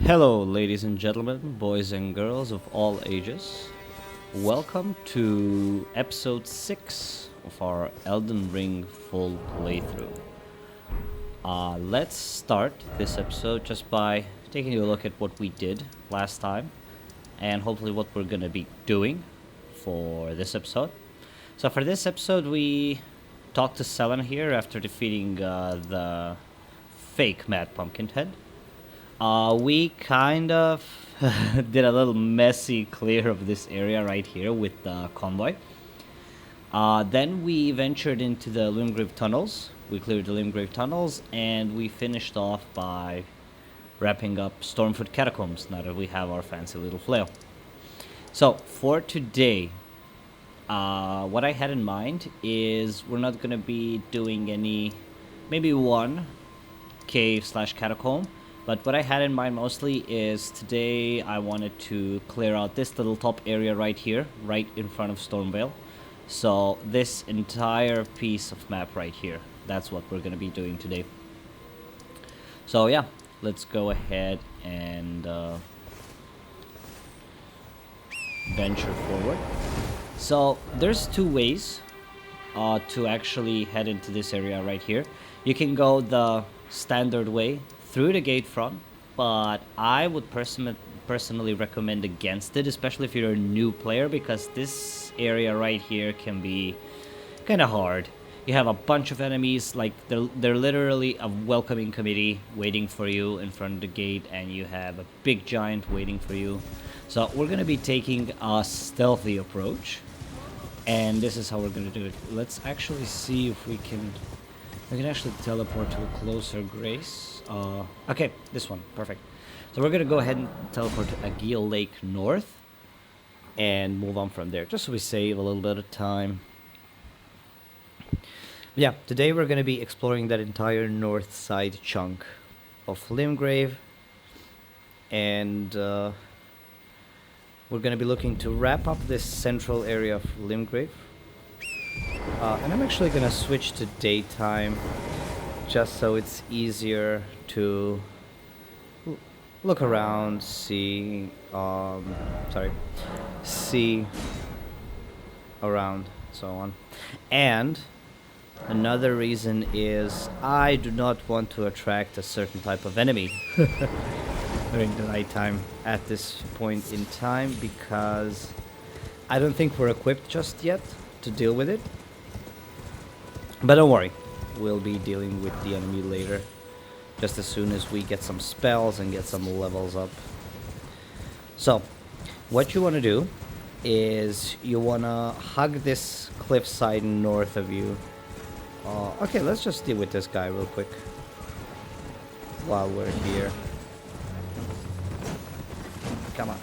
Hello, ladies and gentlemen, boys and girls of all ages. Welcome to episode 6 of our Elden Ring full playthrough. Let's start this episode just by taking a look at what we did last time and hopefully what we're going to be doing for this episode. So for this episode, we talked to Selen here after defeating the fake Mad Pumpkinhead. We kind of did a little messy clear of this area right here with the convoy. Then we ventured into the Limgrave tunnels. We cleared the Limgrave tunnels, and we finished off by wrapping up Stormfoot Catacombs, now that we have our fancy little flail. So, for today, what I had in mind is we're not going to be doing any, maybe one cave/catacomb. But what I had in mind mostly is today I wanted to clear out this little top area right here, right in front of Stormhill. So this entire piece of map right here, that's what we're going to be doing today. So yeah, let's go ahead and venture forward. So there's two ways to actually head into this area right here. You can go the standard way through the gate front, but I would personally recommend against it, especially if you're a new player, because this area right here can be kind of hard. You have a bunch of enemies, like they're literally a welcoming committee waiting for you in front of the gate, and you have a big giant waiting for you. So we're gonna be taking a stealthy approach, and this is how we're gonna do it. Let's actually see if we can actually teleport to a closer grace. Okay, this one, perfect. So we're gonna go ahead and teleport to Agiel Lake North and move on from there, just so we save a little bit of time. Yeah, today we're gonna be exploring that entire north side chunk of Limgrave, and we're gonna be looking to wrap up this central area of Limgrave. And I'm actually gonna switch to daytime, just so it's easier to look around, see around, so on. And another reason is I do not want to attract a certain type of enemy during the nighttime at this point in time, because I don't think we're equipped just yet to deal with it. But don't worry, we'll be dealing with the enemy later, just as soon as we get some spells and get some levels up. So, what you want to do is you want to hug this cliffside north of you. Okay, let's just deal with this guy real quick while we're here. Come on.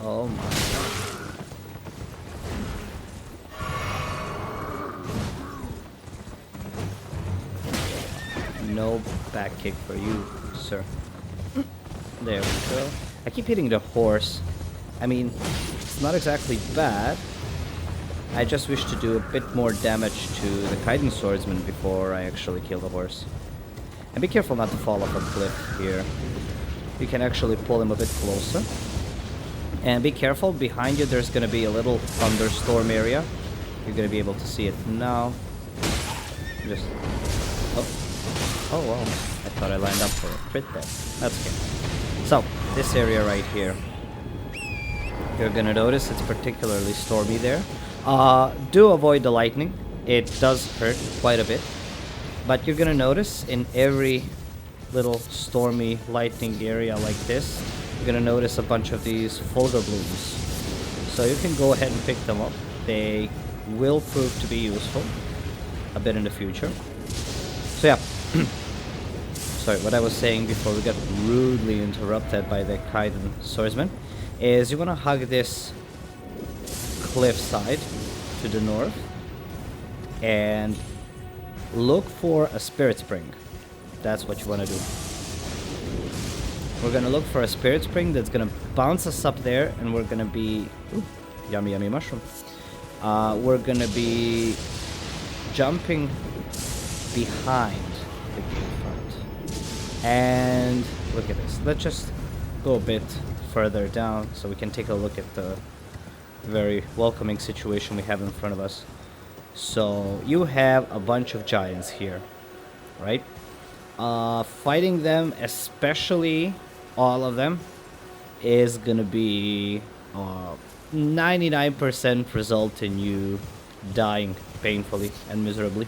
Oh my god. No back kick for you, sir. There we go. I keep hitting the horse. I mean, it's not exactly bad. I just wish to do a bit more damage to the Kaiden swordsman before I actually kill the horse. And be careful not to fall off a cliff here. You can actually pull him a bit closer. And be careful, behind you there's gonna be a little thunderstorm area. You're gonna be able to see it now. Just... Oh wow, I thought I lined up for a crit there. That's okay. So, this area right here. You're gonna notice it's particularly stormy there. Do avoid the lightning. It does hurt quite a bit. But you're gonna notice in every little stormy lightning area like this, you're gonna notice a bunch of these fulgur blooms. So you can go ahead and pick them up. They will prove to be useful a bit in the future. So yeah. Sorry, what I was saying before we got rudely interrupted by the Kaiden swordsman is you want to hug this cliffside to the north and look for a spirit spring. That's what you want to do. We're going to look for a spirit spring that's going to bounce us up there, and we're going to be... Ooh, yummy, yummy mushroom. We're going to be jumping behind the gate front. And look at this. Let's just go a bit further down so we can take a look at the very welcoming situation we have in front of us. So you have a bunch of giants here, right? Fighting them, especially all of them, is gonna be 99% result in you dying painfully and miserably.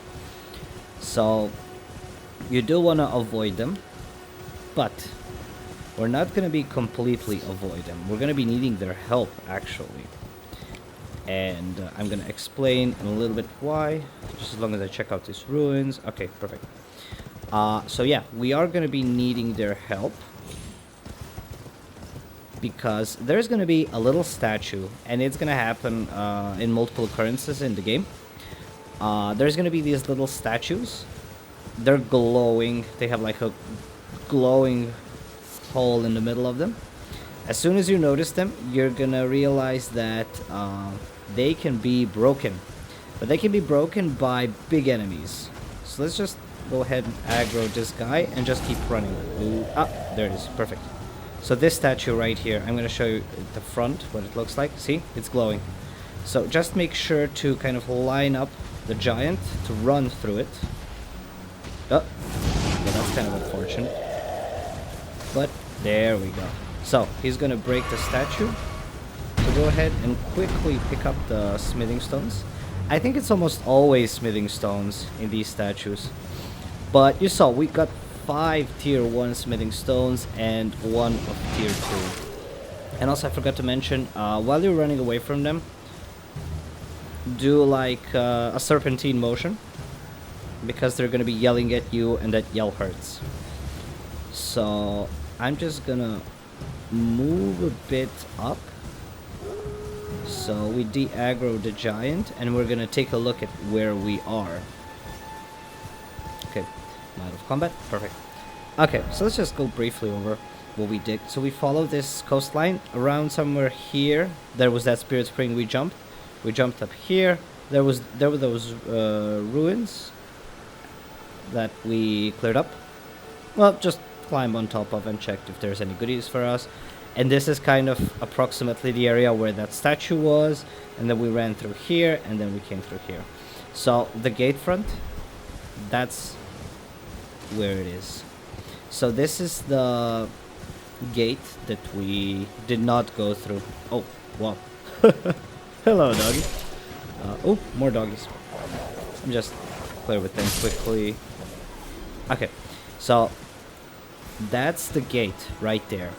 So you do want to avoid them, but we're not going to be completely avoid them. We're going to be needing their help, actually. And I'm going to explain in a little bit why, just as long as I check out these ruins. Okay, perfect. So yeah, we are going to be needing their help, because there's going to be a little statue, and it's going to happen in multiple occurrences in the game. There's going to be these little statues. They're glowing. They have like a glowing hole in the middle of them. As soon as you notice them, you're going to realize that they can be broken. But they can be broken by big enemies. So let's just go ahead and aggro this guy and just keep running. Ooh, there it is. Perfect. So this statue right here, I'm going to show you the front, what it looks like. See? It's glowing. So just make sure to kind of line up the giant to run through it. Oh, yeah, that's kind of unfortunate. But there we go. So he's going to break the statue. So go ahead and quickly pick up the smithing stones. I think it's almost always smithing stones in these statues. But you saw, we got 5 tier 1 smithing stones and 1 of tier 2. And also I forgot to mention, while you're running away from them, do like a serpentine motion, because they're going to be yelling at you and that yell hurts. So I'm just going to move a bit up. So we de-aggro the giant and we're going to take a look at where we are. Okay, out of combat, perfect. Okay, so let's just go briefly over what we did. So we followed this coastline around somewhere here. There was that spirit spring we jumped. We jumped up here. There were those ruins that we cleared up. Well, just climb on top of and checked if there's any goodies for us. And this is kind of approximately the area where that statue was. And then we ran through here, and then we came through here. So the gate front, that's where it is. So this is the gate that we did not go through. Oh, wow. Hello, doggy. Oh, more doggies. I'm just clear with them quickly. Okay, so that's the gate right there.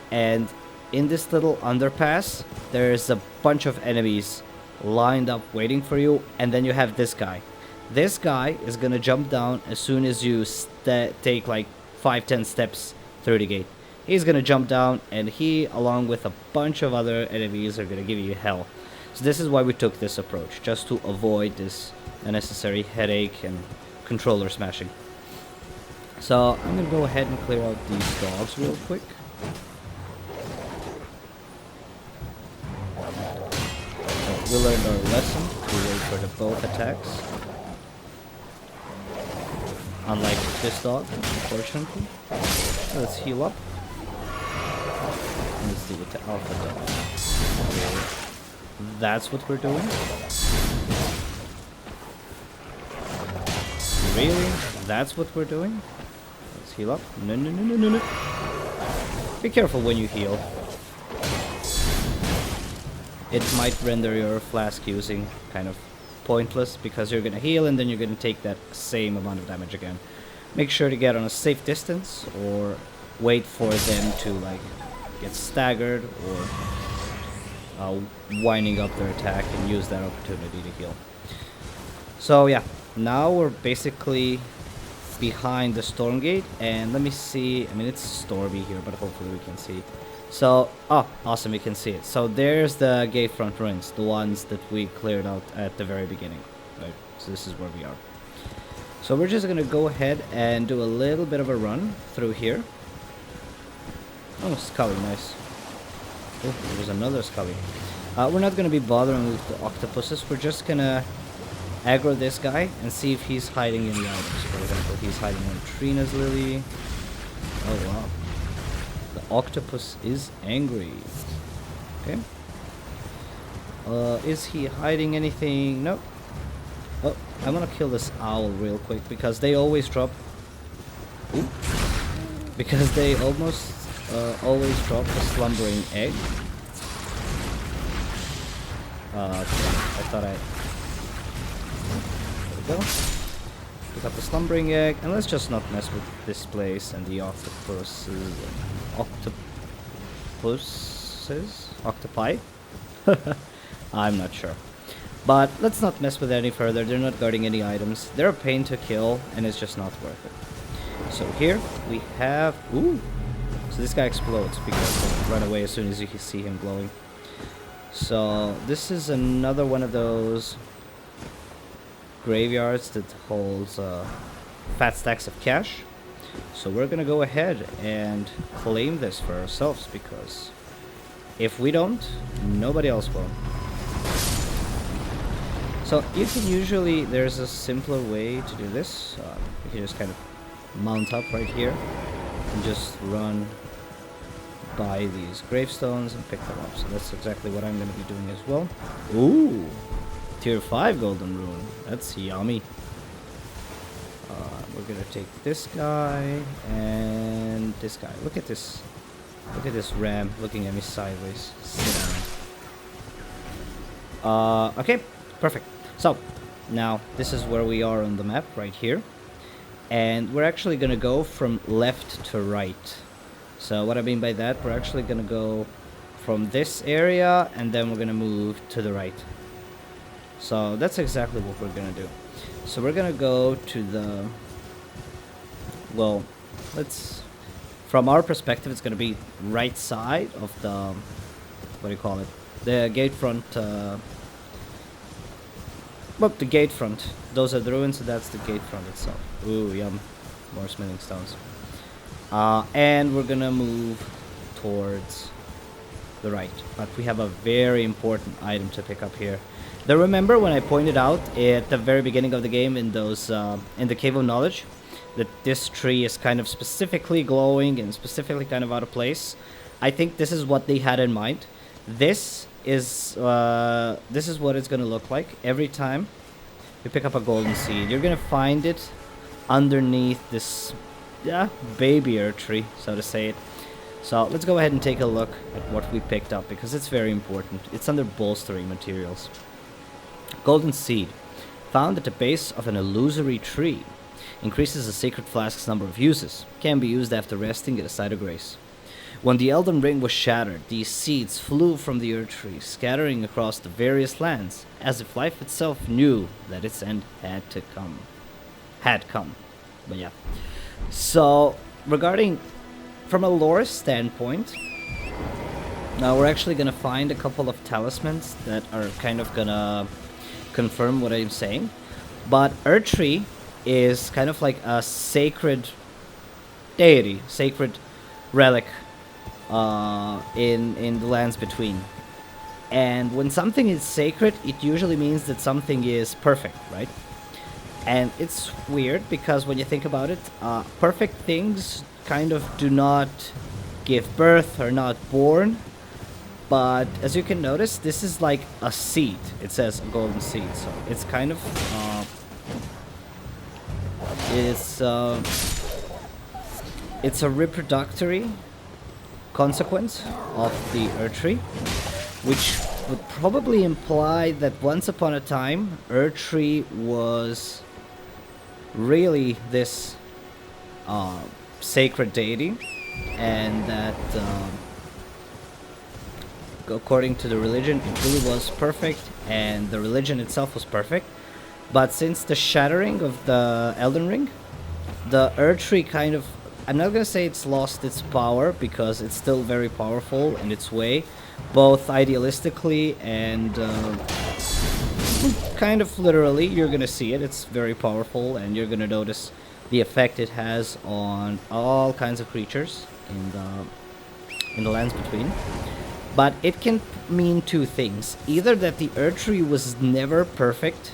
And in this little underpass, there's a bunch of enemies lined up waiting for you. And then you have this guy. This guy is gonna jump down as soon as you take like 5-10 steps through the gate. He's gonna jump down, and he, along with a bunch of other enemies, are gonna give you hell. So this is why we took this approach, just to avoid this unnecessary headache and controller smashing. So I'm gonna go ahead and clear out these dogs real quick. So we learned our lesson. We wait for the both attacks. Unlike this dog, unfortunately. Let's heal up. Let's deal with the alpha dog. Okay. That's what we're doing? Really? That's what we're doing? Let's heal up. No, no, no, no, no, no. Be careful when you heal. It might render your flask using kind of pointless, because you're gonna heal and then you're gonna take that same amount of damage again. Make sure to get on a safe distance, or wait for them to like get staggered or winding up their attack, and use that opportunity to heal. So yeah, now we're basically behind the Stormgate, and let me see. I mean, it's stormy here, but hopefully we can see it. So, oh, awesome, we can see it. So there's the gate front ruins, the ones that we cleared out at the very beginning. Right, so this is where we are. So we're just gonna go ahead and do a little bit of a run through here. Oh, Scully, nice. Oh, there's another Scully. We're not gonna be bothering with the octopuses. We're just gonna aggro this guy and see if he's hiding any items. For example, he's hiding one Trina's Lily. Oh wow. The octopus is angry. Okay. Is he hiding anything? No. Oh, I'm gonna kill this owl real quick because they always drop. Ooh. Because they almost always drop a slumbering egg. Okay. I thought I. There we go. Pick up the slumbering egg, and let's just not mess with this place and the octopuses. Octopi? I'm not sure. But let's not mess with it any further. They're not guarding any items. They're a pain to kill, and it's just not worth it. So here we have... Ooh! So this guy explodes because they run away as soon as you see him glowing. So this is another one of those graveyards that holds fat stacks of cash. So we're gonna go ahead and claim this for ourselves, because if we don't, nobody else will. So you can usually, there's a simpler way to do this. You can just kind of mount up right here and just run by these gravestones and pick them up. So that's exactly what I'm going to be doing as well. Ooh, tier 5 golden rune. That's yummy. We're going to take this guy and this guy. Look at this. Look at this ram looking at me sideways. Sit down. Okay, perfect. So, now this is where we are on the map, right here. And we're actually going to go from left to right. So what I mean by that, we're actually going to go from this area, and then we're going to move to the right. So that's exactly what we're going to do. So we're going to go to the... Well, let's... From our perspective, it's going to be right side of the... What do you call it? The gate front... Well, the gate front. Those are the ruins, so that's the gate front itself. Ooh, yum. More smithing stones. And we're gonna move towards the right. But we have a very important item to pick up here. Now remember when I pointed out at the very beginning of the game in those in the Cave of Knowledge that this tree is kind of specifically glowing and specifically kind of out of place? I think this is what they had in mind. This is what it's gonna look like every time you pick up a golden seed. You're gonna find it underneath this baby earth tree, so to say it. So let's go ahead and take a look at what we picked up, because it's very important. It's under bolstering materials. Golden seed found at the base of an illusory tree increases the sacred flask's number of uses. Can be used after resting at a site of grace. When the Elden Ring was shattered, these seeds flew from the Earth Tree, scattering across the various lands, as if life itself knew that its end had come. But yeah. So, regarding, from a lore standpoint, now we're actually going to find a couple of talismans that are kind of going to confirm what I'm saying. But Earth Tree is kind of like a sacred deity, sacred relic in the lands between. And when something is sacred, it usually means that something is perfect, right? And it's weird because when you think about it, perfect things kind of do not give birth or not born. But as you can notice, this is like a seed. It says a golden seed, so it's kind of it's a reproductory consequence of the Earth Tree, which would probably imply that once upon a time Earth Tree was really this sacred deity, and that according to the religion it really was perfect, and the religion itself was perfect. But since the shattering of the Elden Ring, the Earth Tree kind of, I'm not gonna say it's lost its power, because it's still very powerful in its way, both idealistically and kind of literally. You're gonna see it, it's very powerful, and you're gonna notice the effect it has on all kinds of creatures in the lands between. But it can mean two things: either that the Earth Tree was never perfect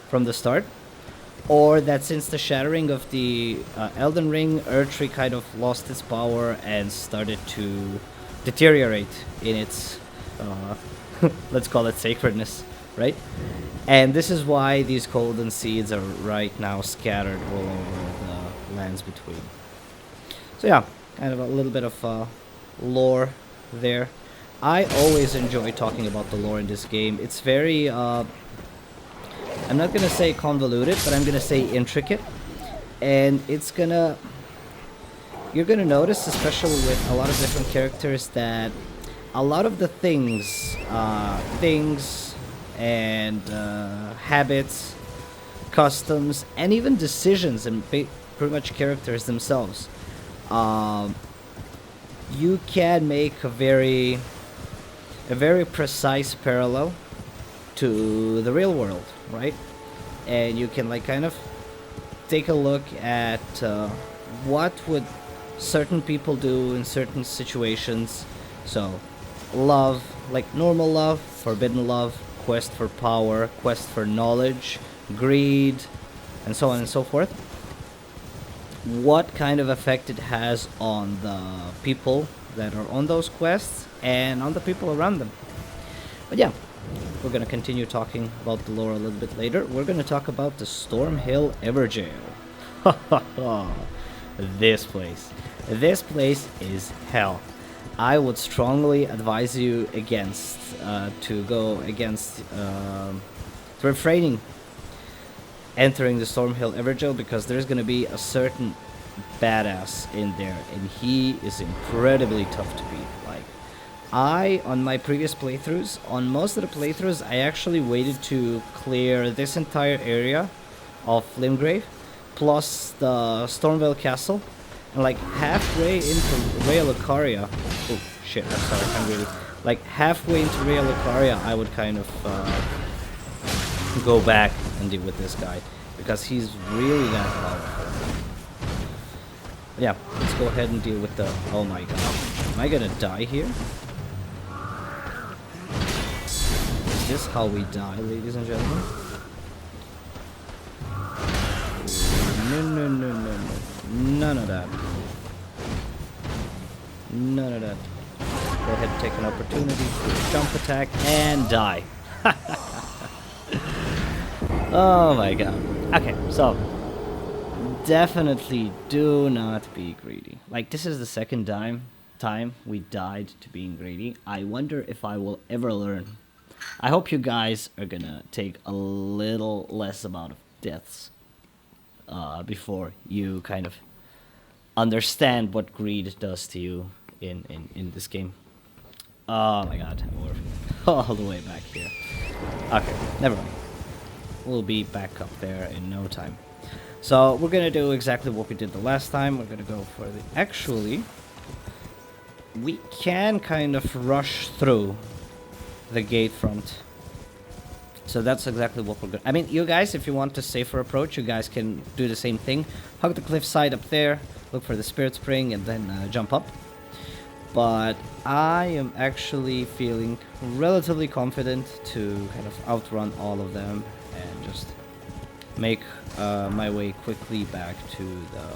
from the start, or that since the shattering of the Elden Ring, Erdtree kind of lost its power and started to deteriorate in its, let's call it sacredness, right? And this is why these golden seeds are right now scattered all over the lands between. So yeah, kind of a little bit of lore there. I always enjoy talking about the lore in this game. It's very, I'm not gonna say convoluted, but I'm gonna say intricate. And it's gonna, you're gonna notice, especially with a lot of different characters, that a lot of the things and habits, customs, and even decisions, and pretty much characters themselves, you can make a very precise parallel to the real world, right? And you can like kind of take a look at what would certain people do in certain situations. So love, like normal love, forbidden love, quest for power, quest for knowledge, greed, and so on and so forth. What kind of effect it has on the people that are on those quests and on the people around them. But yeah, we're gonna continue talking about the lore a little bit later. We're gonna talk about the Stormhill Everjail. This place is hell. I would strongly advise you against refraining entering the Stormhill Everjail, because there's gonna be a certain badass in there, and he is incredibly tough to beat. Like, on my previous playthroughs, on most of the playthroughs, I actually waited to clear this entire area of Limgrave, plus the Stormvale Castle, and like halfway into Rea Lucaria, oh shit, I'm sorry, I'm really, like halfway into Rea Lucaria, I would kind of go back and deal with this guy, because he's really that powerful. Yeah, let's go ahead and deal with the, oh my god, am I gonna die here? Is this how we die, ladies and gentlemen? No, no, no, no, no. None of that. None of that. Go ahead and take an opportunity to jump attack and die. Oh my god. Okay, so definitely do not be greedy. Like, this is the second time we died to being greedy. I wonder if I will ever learn. I hope you guys are gonna take a little less amount of deaths before you kind of understand what greed does to you in this game. Oh my god, we're all the way back here. Okay, never mind. We'll be back up there in no time. So we're gonna do exactly what we did the last time. We're gonna go for the... Actually, we can kind of rush through the gate front. So that's exactly what we're gonna... I mean, you guys, if you want a safer approach, you guys can do the same thing. Hug the cliffside up there, look for the Spirit Spring, and then jump up. But I am actually feeling relatively confident to kind of outrun all of them and just make my way quickly back to the...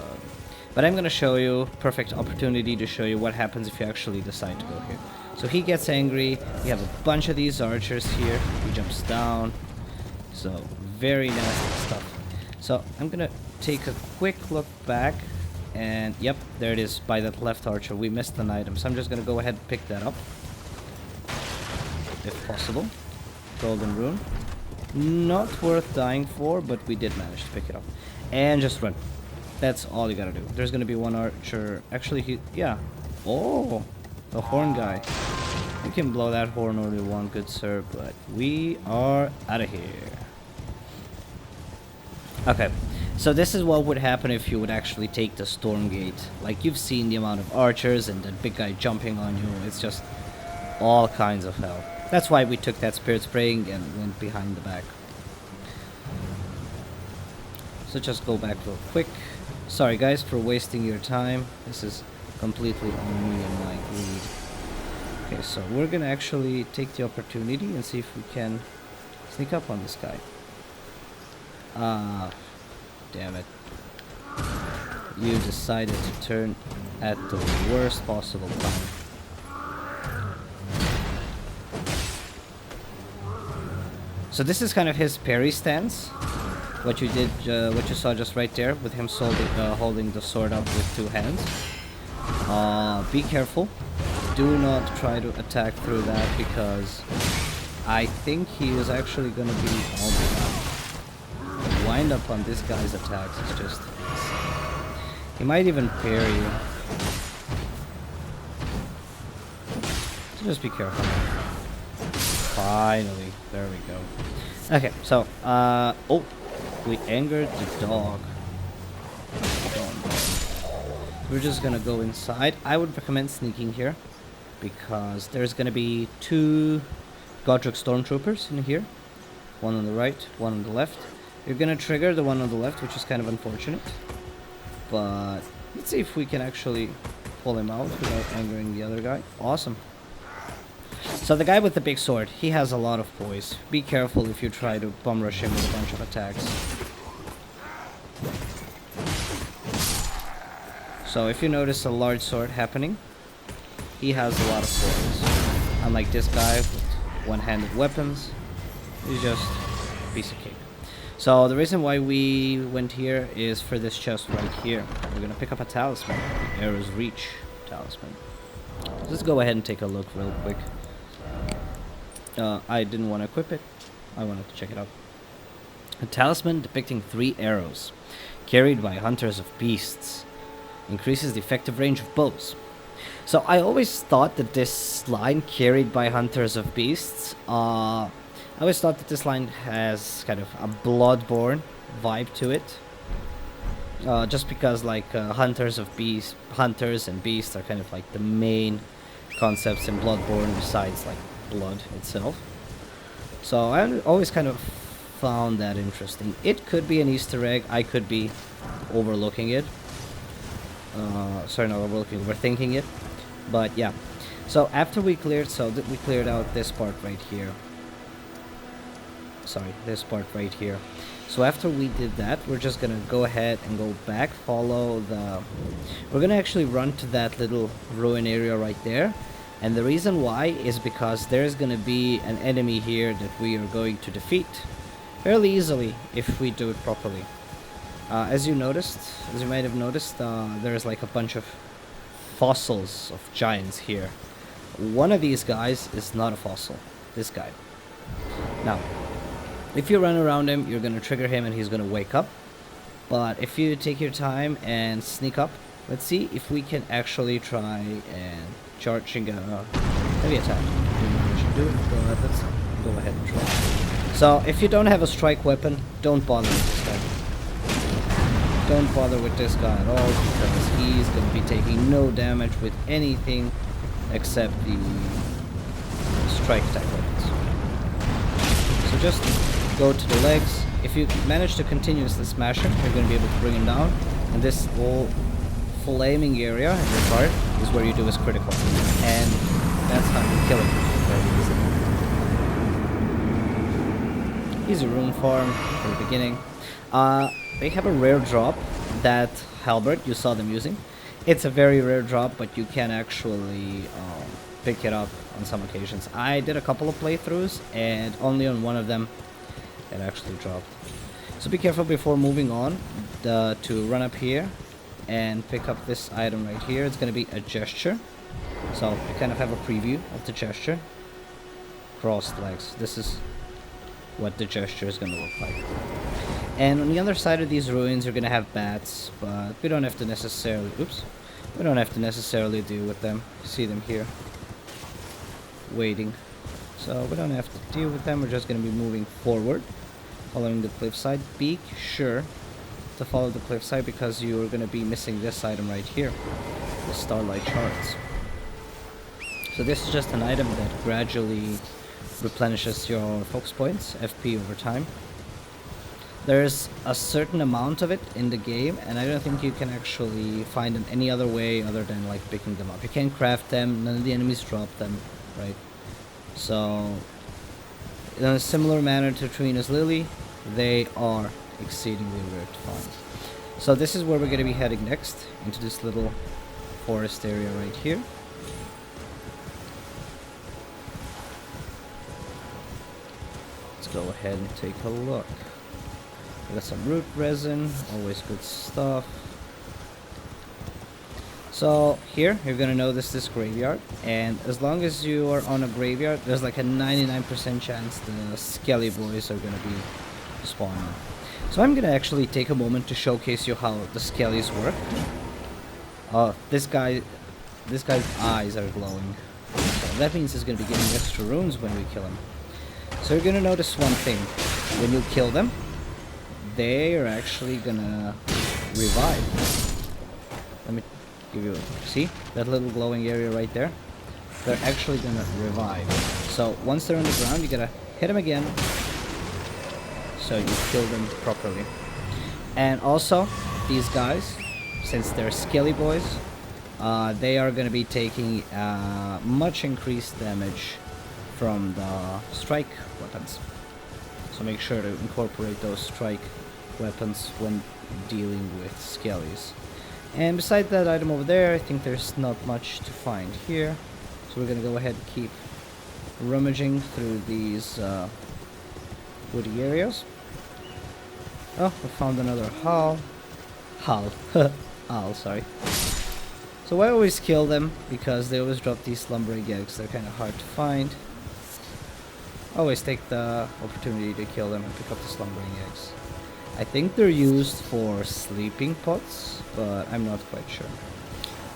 But I'm gonna show you, perfect opportunity to show you what happens if you actually decide to go here. So he gets angry, we have a bunch of these archers here, he jumps down, so very nasty stuff. So I'm gonna take a quick look back, and yep, there it is by that left archer. We missed an item, so I'm just gonna go ahead and pick that up, if possible. Golden rune. Not worth dying for, but we did manage to pick it up. And just run. That's all you gotta do. There's gonna be one archer. Actually, yeah. Oh, the horn guy. You can blow that horn all you want, good sir, but we are out of here. Okay, so this is what would happen if you would actually take the Stormgate. Like, you've seen the amount of archers and that big guy jumping on you. It's just all kinds of hell. That's why we took that Spirit Spring and went behind the back. So just go back real quick. Sorry guys for wasting your time. This is completely on me and my greed. Okay, so we're gonna actually take the opportunity and see if we can sneak up on this guy. damn it. You decided to turn at the worst possible time. So this is kind of his parry stance. What you did, what you saw just right there, with him holding the sword up with two hands. Be careful. Do not try to attack through that, because I think he is actually going to be all the time. The wind up on this guy's attacks is just insane. He might even parry you. So just be careful. Finally, there we go. Okay, so oh, we angered the dog. We're just gonna go inside. I would recommend sneaking here, because there's gonna be 2 Godrick stormtroopers in here. One on the right, one on the left. You're gonna trigger the one on the left, which is kind of unfortunate. But let's see if we can actually pull him out without angering the other guy. Awesome. So the guy with the big sword, he has a lot of poise. Be careful if you try to bum rush him with a bunch of attacks. So if you notice a large sword happening, he has a lot of poise. Unlike this guy with one-handed weapons, he's just a piece of cake. So the reason why we went here is for this chest right here. We're gonna pick up a talisman, the Arrow's Reach talisman. Let's go ahead and take a look real quick. I didn't want to equip it. I wanted to check it out. A talisman depicting 3 arrows, carried by hunters of beasts. Increases the effective range of bows. So I always thought that this line, carried by hunters of beasts, I always thought that this line has kind of a Bloodborne vibe to it. Just because like hunters and beasts are kind of like the main concepts in Bloodborne besides like blood itself. So I always kind of found that interesting. It could be an Easter egg. I could be overlooking it. Sorry, not overlooking, overthinking it. But yeah. So after we cleared, we cleared out this part right here. Sorry, this part right here. So after we did that, we're just gonna go ahead and go back, follow the... We're gonna actually run to that little ruin area right there. And the reason why is because there's gonna be an enemy here that we are going to defeat fairly easily if we do it properly. As you might have noticed, there's like a bunch of fossils of giants here. One of these guys is not a fossil. This guy. Now, if you run around him, you're gonna trigger him and he's gonna wake up. But if you take your time and sneak up, let's see if we can actually try and charging a heavy attack. We should do it, but let's go ahead and try. So, if you don't have a strike weapon, don't bother with this guy. Don't bother with this guy at all, because he's going to be taking no damage with anything except the strike attack weapons. So just go to the legs. If you manage to continuously smash him, you're going to be able to bring him down. And this whole flaming area in this part is where you do his critical. And that's how you kill him very easily. Easy rune farm for the beginning. They have a rare drop, that halberd you saw them using. It's a very rare drop, but you can actually pick it up on some occasions. I did a couple of playthroughs, and only on one of them it actually dropped. So be careful before moving on to run up here and pick up this item right here. It's going to be a gesture. So you kind of have a preview of the gesture. Crossed legs. This is what the gesture is going to look like. And on the other side of these ruins, you're going to have bats, but we don't have to necessarily... Oops. We don't have to necessarily deal with them. See them here. Waiting. So we don't have to deal with them. We're just going to be moving forward, following the cliffside. Be sure to follow the cliffside, because you are going to be missing this item right here, the Starlight Shards. So this is just an item that gradually replenishes your focus points, FP, over time. There's a certain amount of it in the game, and I don't think you can actually find them any other way other than like picking them up. You can't craft them, none of the enemies drop them, right? So, in a similar manner to Trina's Lily, they are exceedingly rare to find. So this is where we're going to be heading next, into this little forest area right here. Let's go ahead and take a look. We got some root resin, always good stuff. So here, you're gonna notice this graveyard, and as long as you are on a graveyard, there's like a 99% chance the skelly boys are gonna be spawning. So I'm gonna actually take a moment to showcase you how the skellies work. This guy's eyes are glowing. So that means he's gonna be getting extra runes when we kill him. So you're gonna notice one thing. When you kill them, they are actually gonna revive. Let me give you see that little glowing area right there? They're actually gonna revive. So once they're on the ground, you gotta hit them again, so you kill them properly. And also, these guys, since they're skelly boys, they are gonna be taking much increased damage from the strike weapons. So make sure to incorporate those strike weapons when dealing with skellies. And beside that item over there, I think there's not much to find here. So we're gonna go ahead and keep rummaging through these woody areas. Oh, we found another Hull, sorry. So I always kill them because they always drop these slumbering eggs. They're kind of hard to find. Always take the opportunity to kill them and pick up the slumbering eggs. I think they're used for sleeping pots, but I'm not quite sure.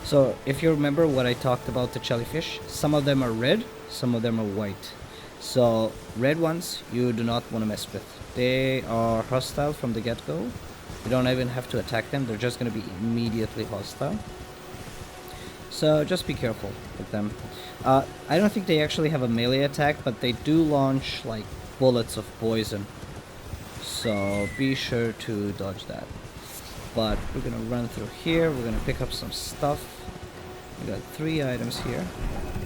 So if you remember what I talked about the jellyfish, some of them are red, some of them are white. So red ones you do not want to mess with. They are hostile from the get-go. You don't even have to attack them, they're just going to be immediately hostile. So just be careful with them. I don't think they actually have a melee attack, but they do launch like bullets of poison. So be sure to dodge that. But we're gonna run through here, we're gonna pick up some stuff. We got 3 items here.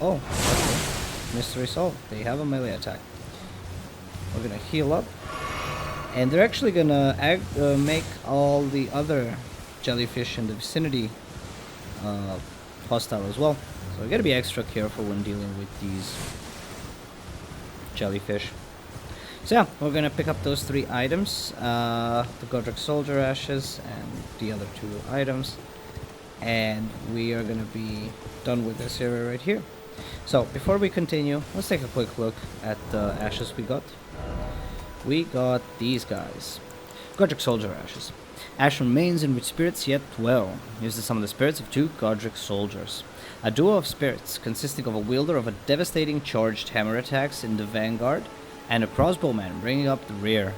Oh, okay. Mystery solved. They have a melee attack. We're gonna heal up. And they're actually gonna make all the other jellyfish in the vicinity hostile as well. So we gotta be extra careful when dealing with these jellyfish. So yeah, we're gonna pick up those 3 items, the Godrick Soldier Ashes and the other 2 items, and we are gonna be done with this area right here. So before we continue, let's take a quick look at the ashes we got. We got these guys. Godrick Soldier Ashes. Ash remains in which spirits yet dwell. Uses some of the spirits of 2 Godrick soldiers. A duo of spirits consisting of a wielder of a devastating charged hammer attacks in the vanguard and a crossbowman bringing up the rear.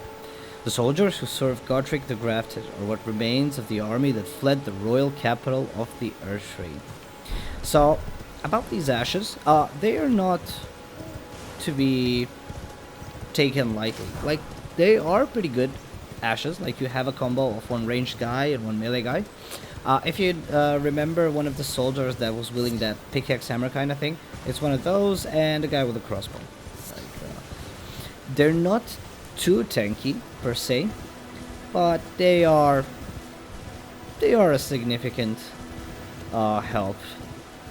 The soldiers who served Godrick the Grafted are what remains of the army that fled the royal capital of the Earthshade. So, about these ashes, they are not to be taken lightly. Like, they are pretty good ashes. Like, you have a combo of 1 ranged guy and 1 melee guy. If you remember one of the soldiers that was wielding that pickaxe hammer kind of thing, it's one of those and a guy with a crossbow. They're not too tanky per se, but they are a significant help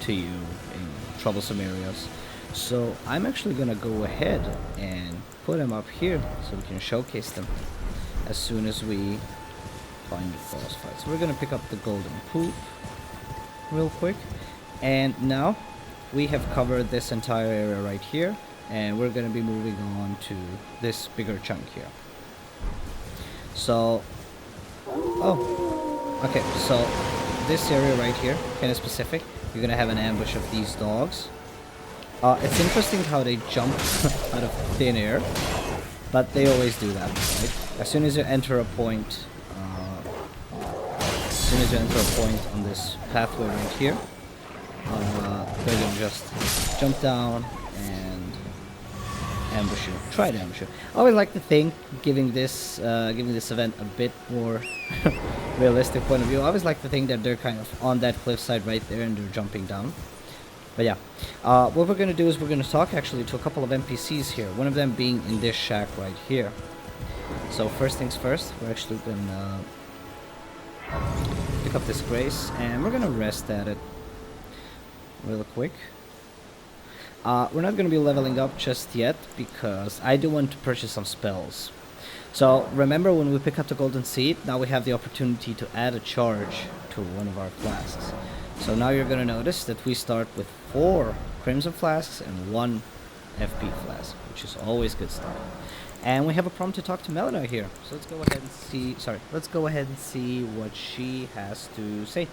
to you in troublesome areas. So I'm actually gonna go ahead and put them up here so we can showcase them as soon as we find the boss fight. So we're gonna pick up the golden poop real quick, and now we have covered this entire area right here. And we're going to be moving on to this bigger chunk here. So, okay, so this area right here, kind of specific, you're going to have an ambush of these dogs. It's interesting how they jump out of thin air, but they always do that, right? As soon as you enter a point, on this pathway right here, they're going to just jump down and ambush you. Try to ambush you. I always like to think, giving this event a bit more realistic point of view, I always like to think that they're kind of on that cliffside right there and they're jumping down. But yeah, what we're going to do is we're going to talk actually to a couple of NPCs here, one of them being in this shack right here. So first things first, we're actually gonna pick up this grace and we're gonna rest at it real quick. We're not gonna be leveling up just yet because I do want to purchase some spells. So remember, when we pick up the golden seed, now we have the opportunity to add a charge to one of our flasks. So now you're gonna notice that we start with 4 crimson flasks and 1 FP flask, which is always good stuff. And we have a prompt to talk to Melina here. So let's go ahead and see. Sorry, let's go ahead and see what she has to say.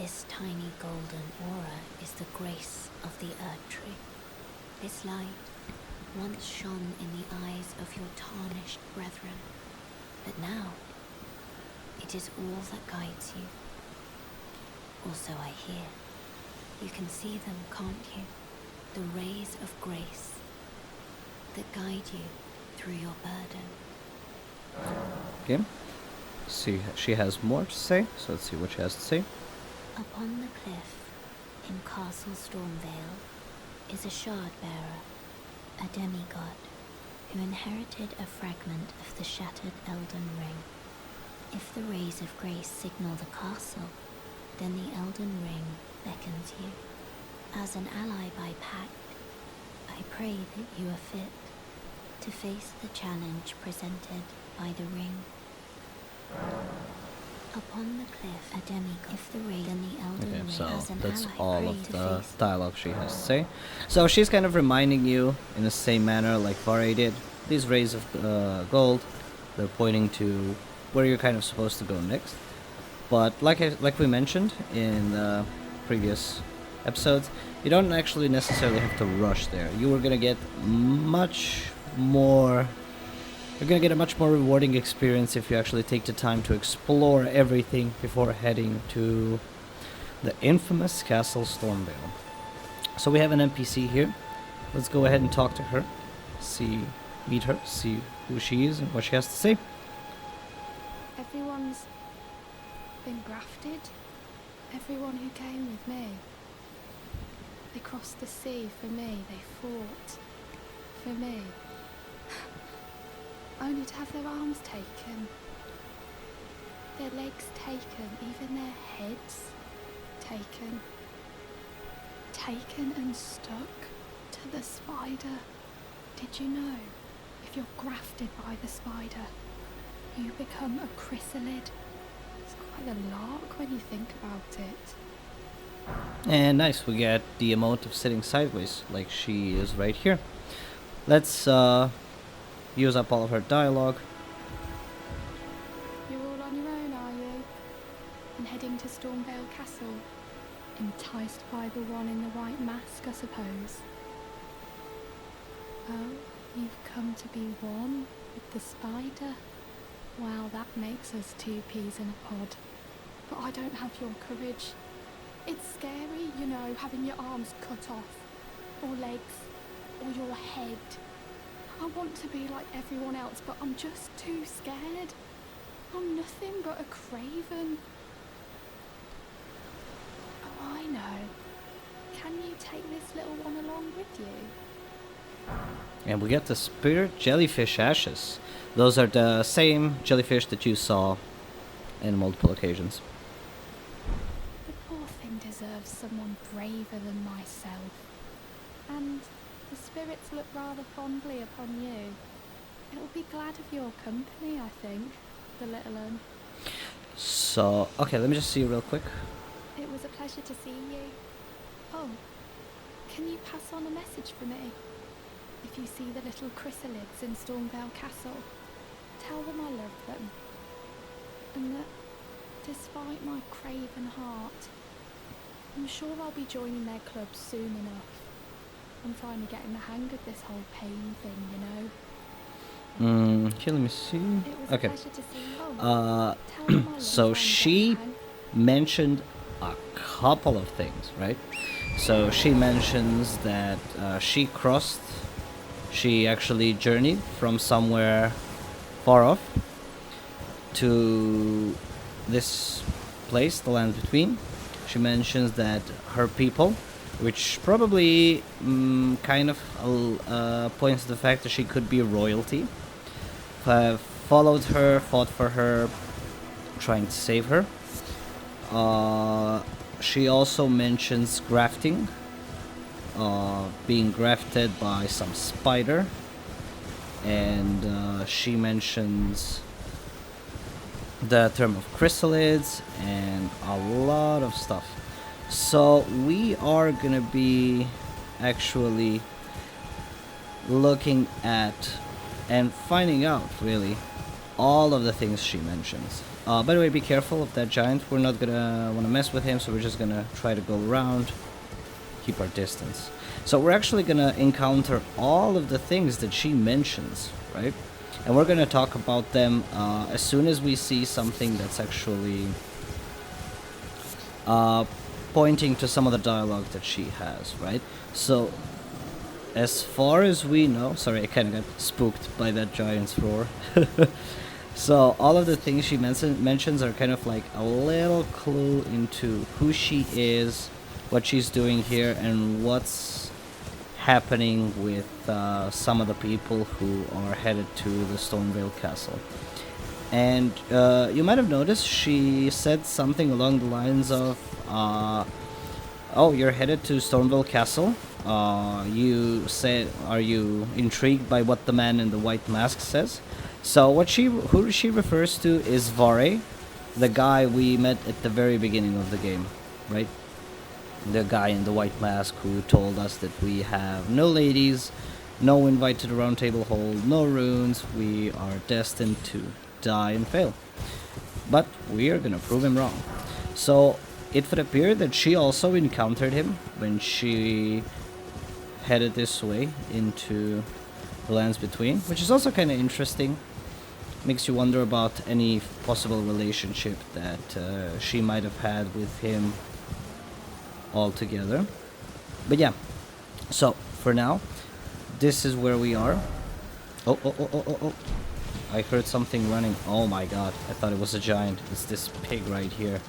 This tiny golden aura is the grace of the Earth Tree. This light once shone in the eyes of your tarnished brethren, but now it is all that guides you. Also I hear, you can see them, can't you? The rays of grace that guide you through your burden. Okay. See, she has more to say, so let's see what she has to say. Upon the cliff in Castle Stormvale is a shard bearer, a demigod, who inherited a fragment of the shattered Elden ring. If the rays of grace signal the castle, then the Elden ring beckons you. As an ally by pact, I pray that you are fit to face the challenge presented by the ring. Upon the cliff, a demigod. If the ray and the Elden ring So has an that's ally, all pray of to the face dialogue she has to say. So she's kind of reminding you in the same manner like Vare did. These rays of gold, they're pointing to where you're kind of supposed to go next. But like we mentioned in the previous episodes, you don't actually necessarily have to rush there. You are gonna get much more. You're gonna get a much more rewarding experience if you actually take the time to explore everything before heading to the infamous Castle Stormvale. So we have an NPC here. Let's go ahead and talk to her. Meet her, see who she is and what she has to say. Everyone's been grafted. Everyone who came with me. They crossed the sea for me. They fought for me. Only to have their arms taken, their legs taken, even their heads taken. Taken and stuck to the spider. Did you know, if you're grafted by the spider, you become a chrysalid? It's quite a lark when you think about it. And nice, we get the emote of sitting sideways, like she is right here. Let's use up all of her dialogue. You're all on your own, are you? And heading to Stormvale Castle? Enticed by the one in the white mask, I suppose. Oh, you've come to be one with the spider? Well, that makes us 2 peas in a pod. But I don't have your courage. It's scary, you know, having your arms cut off, or legs, or your head. I want to be like everyone else, but I'm just too scared. I'm nothing but a craven. Oh, I know. Can you take this little one along with you? And we get the spirit jellyfish ashes. Those are the same jellyfish that you saw in multiple occasions. The poor thing deserves someone braver than myself. And the spirits look rather fondly upon you. It'll be glad of your company, I think, the little one. So, okay, let me just see you real quick. It was a pleasure to see you. Oh, can you pass on a message for me? If you see the little chrysalids in Stormvale Castle, tell them I love them. And that, despite my craven heart, I'm sure I'll be joining their club soon enough. I'm finally getting the hang of this whole pain thing, you know? Okay, let me see. It was a Okay. pleasure to see you. Tell them I love So them, she getting mentioned a couple of things, right? So she mentions that she actually journeyed from somewhere far off to this place, the land between. She mentions that her people which probably kind of points to the fact that she could be royalty. I've followed her, fought for her, trying to save her. She also mentions grafting, being grafted by some spider, and she mentions the term of chrysalids and a lot of stuff. So we are gonna be actually looking at and finding out really all of the things she mentions. By the way, be careful of that giant. We're not gonna want to mess with him, so we're just gonna try to go around, keep our distance. So we're actually gonna encounter all of the things that she mentions, right? And we're gonna talk about them as soon as we see something that's actually pointing to some of the dialogue that she has, right? So as far as we know, sorry, I kind of got spooked by that giant's roar. So all of the things she mentions are kind of like a little clue into who she is, what she's doing here, and what's happening with some of the people who are headed to the Stormvale castle. And you might have noticed she said something along the lines of, oh, you're headed to Stormvale castle? You said, are you intrigued by what the man in the white mask says? So who she refers to is Vare, the guy we met at the very beginning of the game, right? The guy in the white mask who told us that we have no ladies, no invite to the round table hold, no runes, we are destined to die and fail. But we are gonna prove him wrong. So it would appear that she also encountered him when she headed this way into the lands between, which is also kind of interesting. Makes you wonder about any possible relationship that she might have had with him altogether. But yeah, so for now, this is where we are. Oh, I heard something running. Oh my god, I thought it was a giant. It's this pig right here.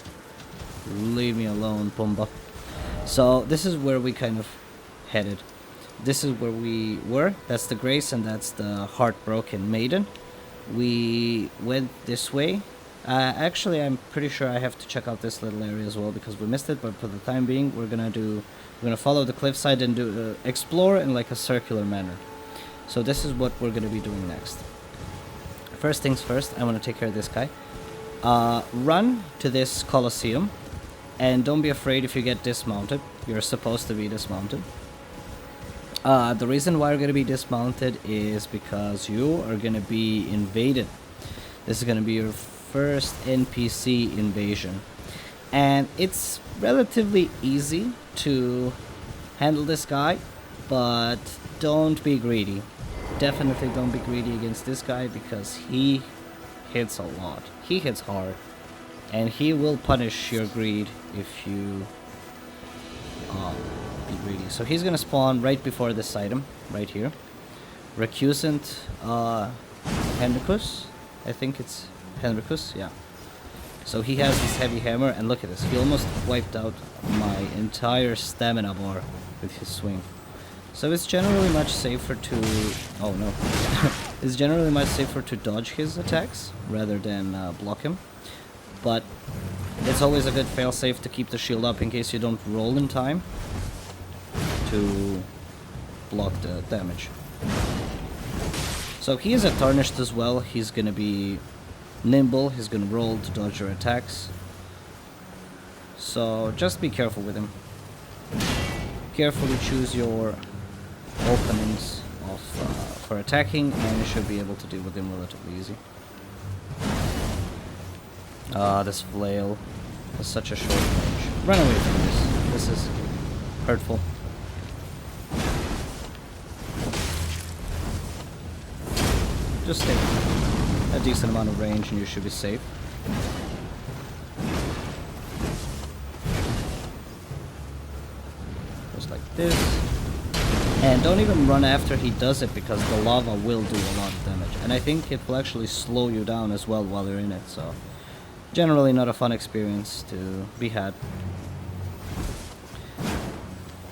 Leave me alone, Pumba. So this is where we kind of headed. This is where we were. That's the Grace, and that's the Heartbroken Maiden. We went this way. Actually, I'm pretty sure I have to check out this little area as well because we missed it. But for the time being, we're gonna follow the cliffside and do explore in like a circular manner. So this is what we're gonna be doing next. First things first, I want to take care of this guy. Run to this Colosseum, and don't be afraid if you get dismounted. You're supposed to be dismounted. The reason why you're going to be dismounted is because you are going to be invaded. This is going to be your first NPC invasion. And it's relatively easy to handle this guy, but don't be greedy. Definitely don't be greedy against this guy because he hits a lot. He hits hard. And he will punish your greed if you be greedy. So he's gonna spawn right before this item, right here. Recusant Henricus. I think it's Henricus, yeah. So he has this heavy hammer, and look at this. He almost wiped out my entire stamina bar with his swing. So it's generally much safer to... Oh no. It's generally much safer to dodge his attacks rather than block him. But it's always a good failsafe to keep the shield up in case you don't roll in time to block the damage. So he is a Tarnished as well. He's gonna be nimble. He's gonna roll to dodge your attacks. So just be careful with him. Carefully choose your openings for attacking, and you should be able to deal with him relatively easy. This flail has such a short range. Run away from this. This is hurtful. Just take a decent amount of range and you should be safe. Just like this. And don't even run after he does it because the lava will do a lot of damage. And I think it will actually slow you down as well while you're in it, so... Generally not a fun experience to be had.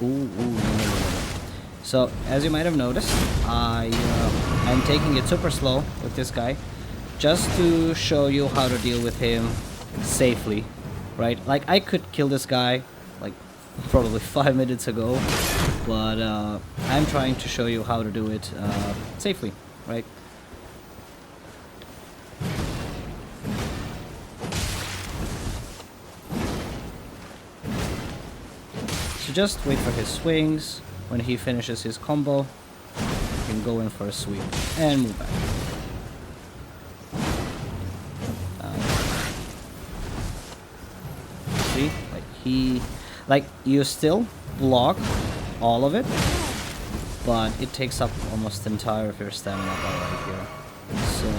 No. So, as you might have noticed, I'm taking it super slow with this guy, just to show you how to deal with him safely, right? Like, I could kill this guy, like, probably 5 minutes ago, but I'm trying to show you how to do it safely, right? So just wait for his swings. When he finishes his combo, you can go in for a sweep and move back. See, like you still block all of it, but it takes up almost the entire of your stamina bar right here. So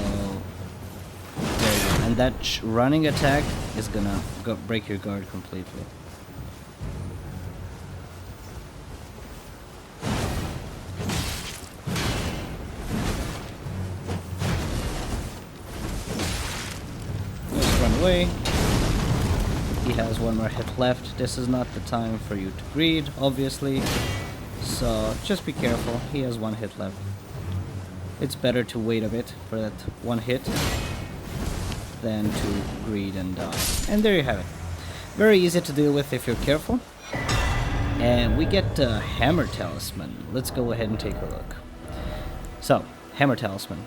there you go. And that running attack is gonna break your guard completely. Away. He has one more hit left. This is not the time for you to greed, obviously. So just be careful. He has one hit left. It's better to wait a bit for that one hit than to greed and die. And there you have it. Very easy to deal with if you're careful. And we get the Hammer Talisman. Let's go ahead and take a look. So, Hammer Talisman.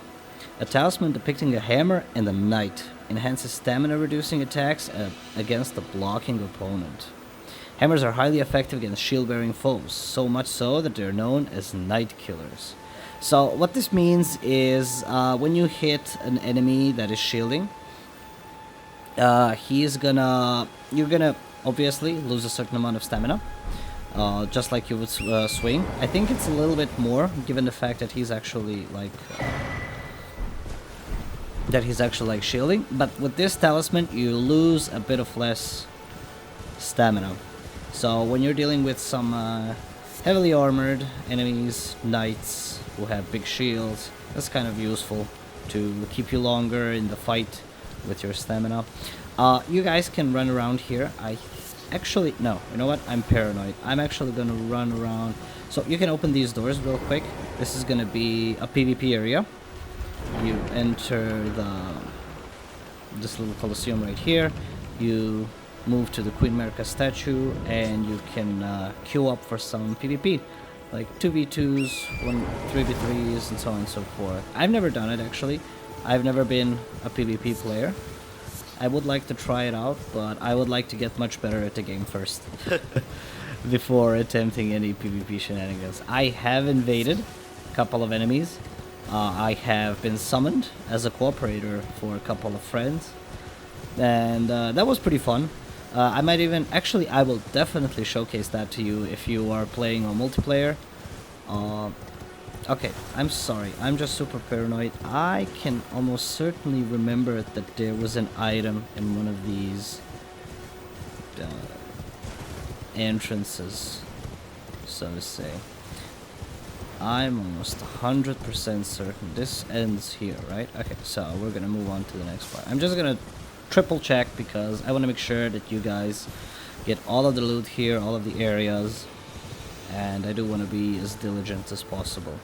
A talisman depicting a hammer and a knight. Enhances stamina reducing attacks against the blocking opponent. Hammers are highly effective against shield-bearing foes, so much so that they're known as knight killers. So what this means is when you hit an enemy that is shielding, you're gonna obviously lose a certain amount of stamina, just like you would swing. I think it's a little bit more, given the fact that he's actually like shielding, but with this talisman you lose a bit of less stamina. So when you're dealing with some heavily armored enemies, knights who have big shields, that's kind of useful to keep you longer in the fight with your stamina. You guys can run around here. No, you know what? I'm paranoid. I'm actually gonna run around. So you can open these doors real quick. This is gonna be a PvP area. You enter this little coliseum right here. You move to the Queen America statue, and you can queue up for some PvP, like 2v2s, 3v3s, and so on and so forth. I've never done it actually. I've never been a PvP player. I would like to try it out, but I would like to get much better at the game first before attempting any PvP shenanigans. I have invaded a couple of enemies. I have been summoned as a cooperator for a couple of friends, and that was pretty fun. I will definitely showcase that to you if you are playing on multiplayer. Okay, I'm sorry, I'm just super paranoid. I can almost certainly remember that there was an item in one of these entrances, so to say. I'm almost 100% certain this ends here, right? Okay, so we're gonna move on to the next part. I'm just gonna triple check because I want to make sure that you guys get all of the loot here, all of the areas, and I do want to be as diligent as possible.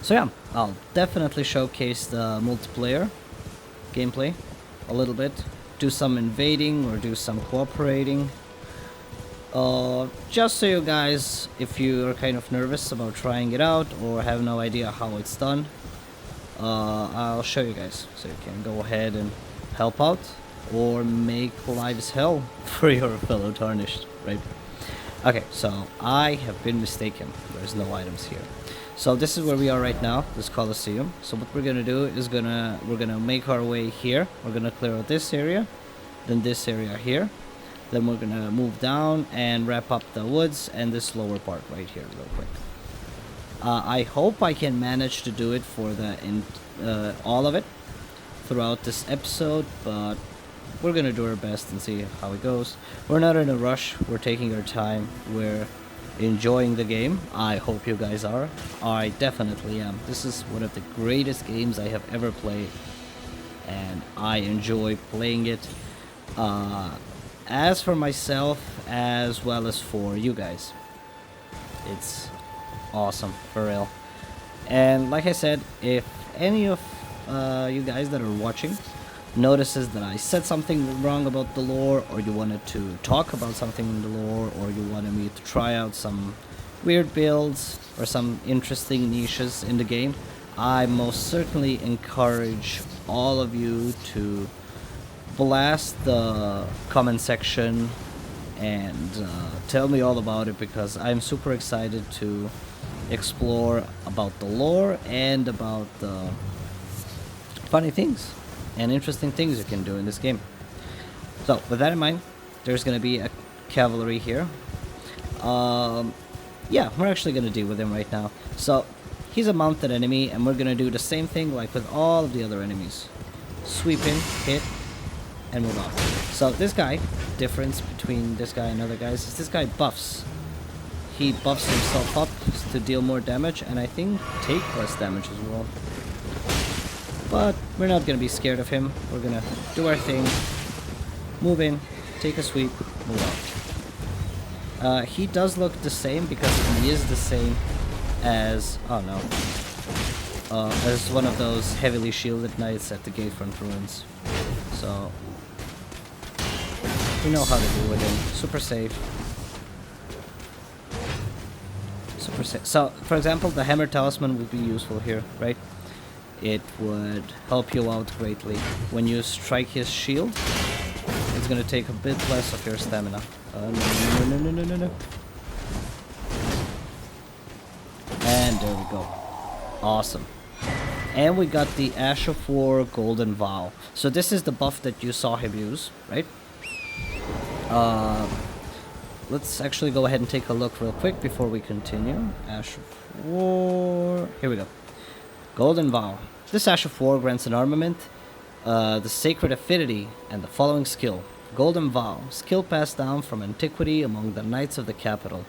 So yeah, I'll definitely showcase the multiplayer gameplay a little bit, do some invading or do some cooperating. Just so you guys, if you are kind of nervous about trying it out or have no idea how it's done, I'll show you guys, so you can go ahead and help out or make lives hell for your fellow Tarnished, right? Okay, so I have been mistaken. There's no items here. So this is where we are right now, this Colosseum. So what we're gonna do is we're gonna make our way here. We're gonna clear out this area, then this area here. Then we're gonna move down and wrap up the woods and this lower part right here real quick. I hope I can manage to do it for all of it throughout this episode, but we're gonna do our best and see how it goes. We're not in a rush, we're taking our time, we're enjoying the game. I hope you guys are. I definitely am. This is one of the greatest games I have ever played, and I enjoy playing it. As for myself, as well as for you guys. It's awesome, for real. And like I said, if any of you guys that are watching notices that I said something wrong about the lore, or you wanted to talk about something in the lore, or you wanted me to try out some weird builds or some interesting niches in the game, I most certainly encourage all of you to blast the comment section and tell me all about it, because I'm super excited to explore about the lore and about the funny things and interesting things you can do in this game. So with that in mind, there's gonna be a cavalry here. Yeah, we're actually gonna deal with him right now. So he's a mounted enemy, and we're gonna do the same thing like with all of the other enemies. Sweep in, hit, and move on. So this guy, difference between this guy and other guys is this guy buffs. He buffs himself up to deal more damage, and I think take less damage as well. But we're not gonna be scared of him. We're gonna do our thing, move in, take a sweep, move on. He does look the same because he is the same as, oh no, as one of those heavily shielded knights at the Gatefront ruins. So we know how to deal with him. Super safe. Super safe. So, for example, the Hammer Talisman would be useful here, right? It would help you out greatly. When you strike his shield, it's gonna take a bit less of your stamina. No. And there we go. Awesome. And we got the Ash of War Golden Vow. So this is the buff that you saw him use, right? Let's actually go ahead and take a look real quick before we continue. Ash of War. Here we go. Golden Vow. This Ash of War grants an armament, the Sacred Affinity, and the following skill. Golden Vow. Skill passed down from antiquity among the Knights of the Capital.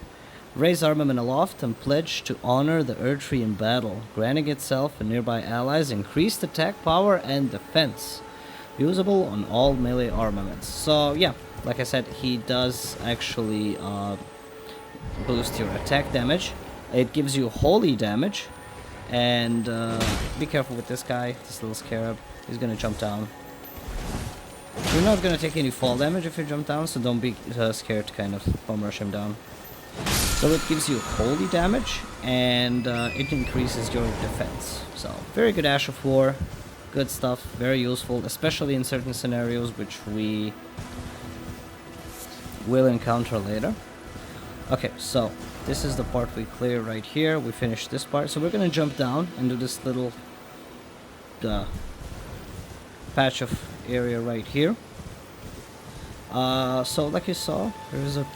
Raise armament aloft and pledge to honor the Erdtree in battle, granting itself and nearby allies increased attack power and defense. Usable on all melee armaments. So yeah, like I said, he does actually boost your attack damage. It gives you holy damage. And be careful with this guy, this little scarab. He's gonna jump down. You're not gonna take any fall damage if you jump down, so don't be scared to kind of bomb rush him down. So it gives you holy damage, and it increases your defense. So very good Ash of War, good stuff, very useful, especially in certain scenarios which we will encounter later. Okay, so this is the part we clear right here. We finished this part, so we're gonna jump down and do this little patch of area right here. So like you saw, there is a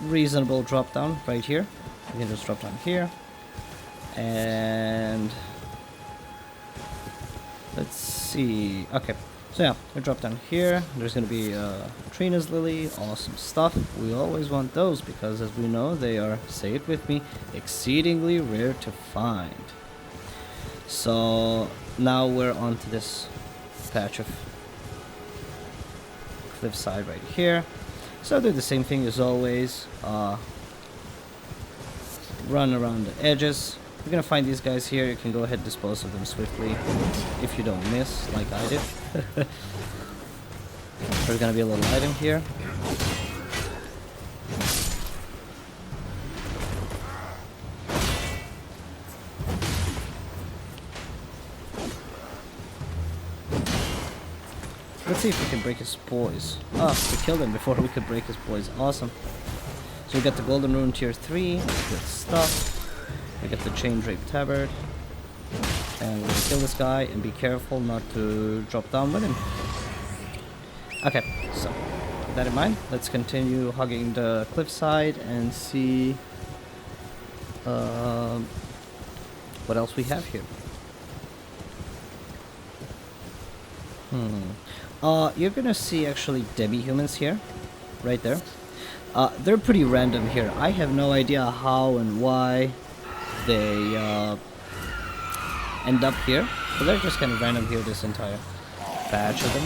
reasonable drop down right here. You can just drop down here, and let's see. Okay, so yeah, we drop down here. There's gonna be Trina's Lily, awesome stuff. We always want those because, as we know, they are, say it with me, exceedingly rare to find. So now we're on to this patch of cliffside right here. So do the same thing as always. Run around the edges. You're gonna find these guys here. You can go ahead and dispose of them swiftly if you don't miss, like I did. There's gonna be a little item here. Let's see if we can break his poise. Ah, we killed him before we could break his poise. Awesome. So we got the Golden Rune Tier 3. Good stuff. We got the Chain Drape Tabard. And we're gonna kill this guy and be careful not to drop down with him. Okay, so with that in mind, let's continue hugging the cliffside and see what else we have here. You're gonna see actually demi-humans here, right there. They're pretty random here. I have no idea how and why they end up here, but they're just kind of random here, this entire patch of them.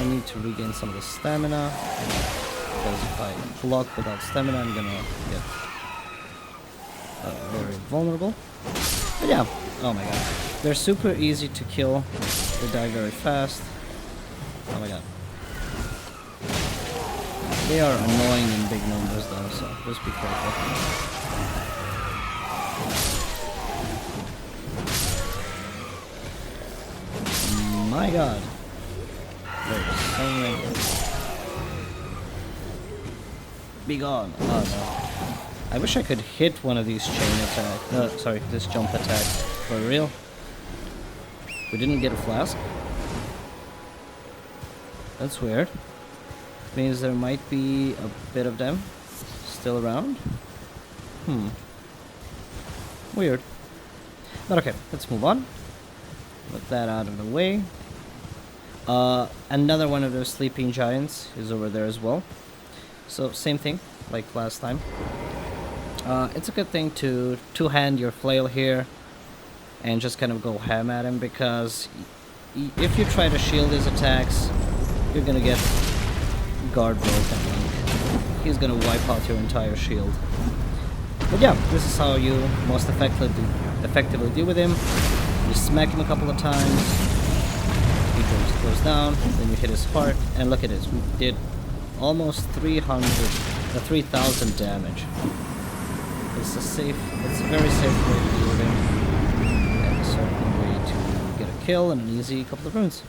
need to regain some of the stamina. Because if I block without stamina, I'm gonna get very vulnerable. But yeah, oh my god. They're super easy to kill. They die very fast. Oh my god. They are annoying in big numbers though, so just be careful. My god. There's so many. Be gone. Oh no. I wish I could hit one of these chain attacks. No, sorry, this jump attack. For real. We didn't get a flask. That's weird. Means there might be a bit of them still around. Weird. But okay, let's move on. Put that out of the way. Another one of those sleeping giants is over there as well. So same thing, like last time. It's a good thing to two-hand your flail here and just kind of go ham at him, because if you try to shield his attacks, you're gonna get guard broken. He's gonna wipe out your entire shield. But yeah, this is how you most effectively deal with him. You smack him a couple of times, he goes down, then you hit his heart, and look at this, we did almost 3,000 damage. It's a very safe way to deal with him, and a certain way to get a kill and an easy couple of runes.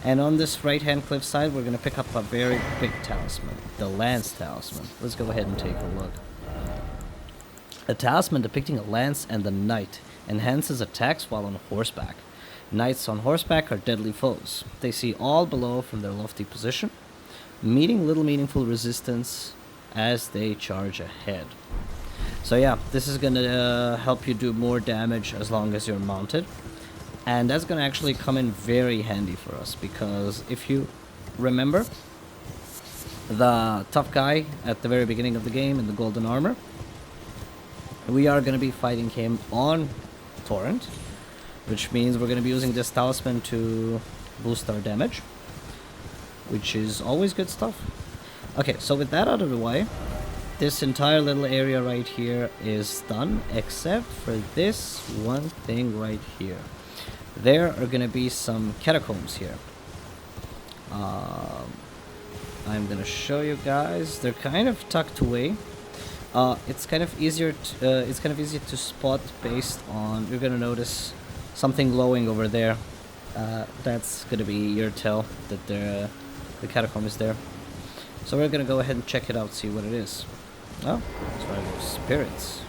And on this right-hand cliff side, we're going to pick up a very big talisman, the Lance Talisman. Let's go ahead and take a look. A talisman depicting a lance and the knight enhances attacks while on horseback. Knights on horseback are deadly foes. They see all below from their lofty position, meeting little meaningful resistance as they charge ahead. So yeah, this is going to help you do more damage as long as you're mounted. And that's going to actually come in very handy for us, because if you remember the tough guy at the very beginning of the game in the golden armor, we are going to be fighting him on Torrent, which means we're going to be using this talisman to boost our damage, which is always good stuff. Okay, so with that out of the way, this entire little area right here is done, except for this one thing right here. There are going to be some catacombs here. I'm going to show you guys. They're kind of tucked away. It's kind of easy to spot based on. You're going to notice something glowing over there. That's going to be your tell that the catacomb is there. So we're going to go ahead and check it out, see what it is. Oh, it's one of those spirits.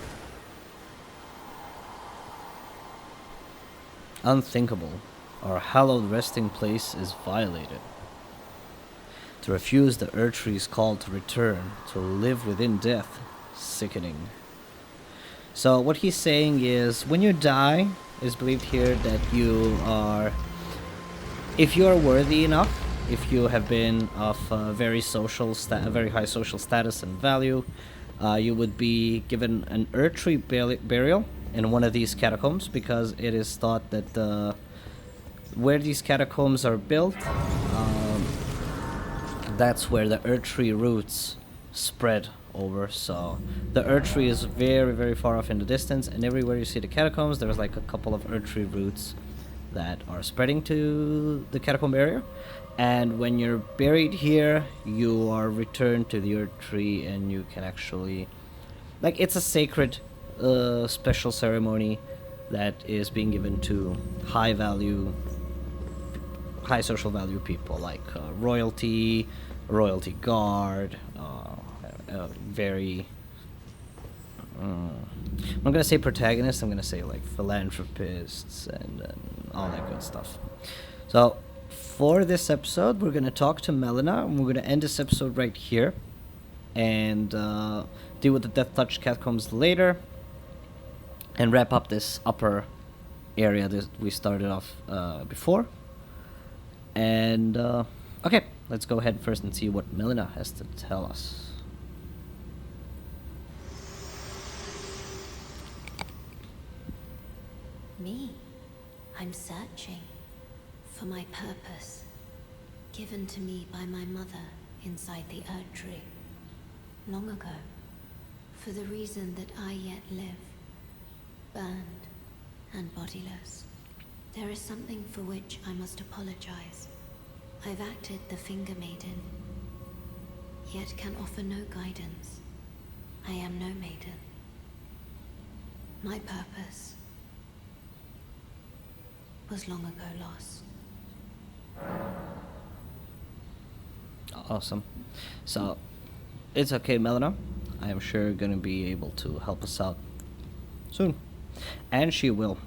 Unthinkable. Our hallowed resting place is violated. To refuse the Erdtree's call to return, to live within death, sickening. So what he's saying is, when you die, it's believed here that you are, if you are worthy enough, if you have been of a very high social status and value, you would be given an Erdtree burial in one of these catacombs, because it is thought that where these catacombs are built, that's where the Erdtree roots spread over. So the Erdtree is very, very far off in the distance, and everywhere you see the catacombs, there's like a couple of Erdtree roots that are spreading to the catacomb area. And when you're buried here, you are returned to the Erdtree, and you can actually, like, it's a sacred special ceremony that is being given to high social value people, like royalty guard, I'm gonna say protagonists, I'm gonna say like philanthropists and all that good stuff. So for this episode, we're gonna talk to Melina, and we're gonna end this episode right here and deal with the Deathtouched catacombs later, and wrap up this upper area that we started off before. And okay, let's go ahead first and see what Melina has to tell us. Me? I'm searching for my purpose. given to me by my mother inside the Erd Tree, long ago, for the reason that I yet live, burned and bodiless. There is something for which I must apologize. I've acted the Finger Maiden, yet can offer no guidance. I am no maiden. My purpose was long ago lost. Awesome. So, it's okay, Melina. I am sure you're gonna be able to help us out soon. And she will.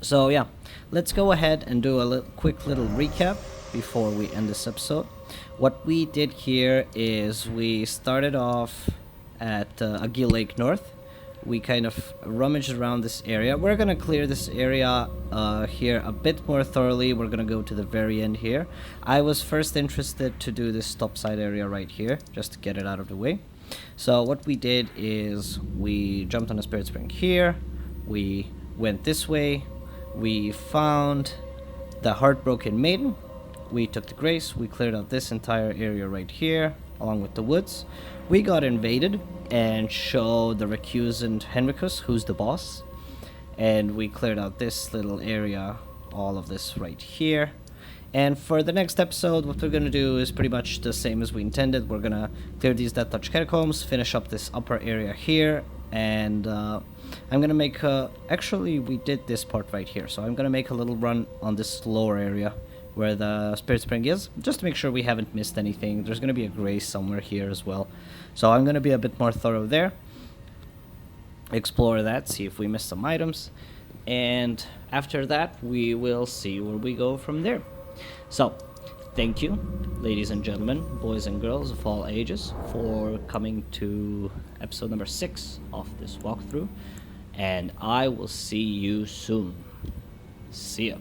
So yeah, let's go ahead and do a quick little recap before we end this episode. What we did here is we started off at Agil Lake North. We kind of rummaged around this area. We're gonna clear this area here a bit more thoroughly. We're gonna go to the very end here. I was first interested to do this topside area right here, just to get it out of the way. So what we did is we jumped on a spirit spring here. We went this way. We found the Heartbroken Maiden. We took the Grace. We cleared out this entire area right here, along with the woods. We got invaded and showed the Recusant Henricus, who's the boss. And we cleared out this little area, all of this right here. And for the next episode, what we're going to do is pretty much the same as we intended. We're going to clear these Deathtouched Catacombs, finish up this upper area here, and I'm going to make actually, we did this part right here, so I'm going to make a little run on this lower area where the Spirit Spring is, just to make sure we haven't missed anything. There's going to be a Grace somewhere here as well. So I'm going to be a bit more thorough there. Explore that, see if we missed some items. And after that, we will see where we go from there. So, thank you, ladies and gentlemen, boys and girls of all ages, for coming to episode number 6 of this walkthrough. And I will see you soon. See ya.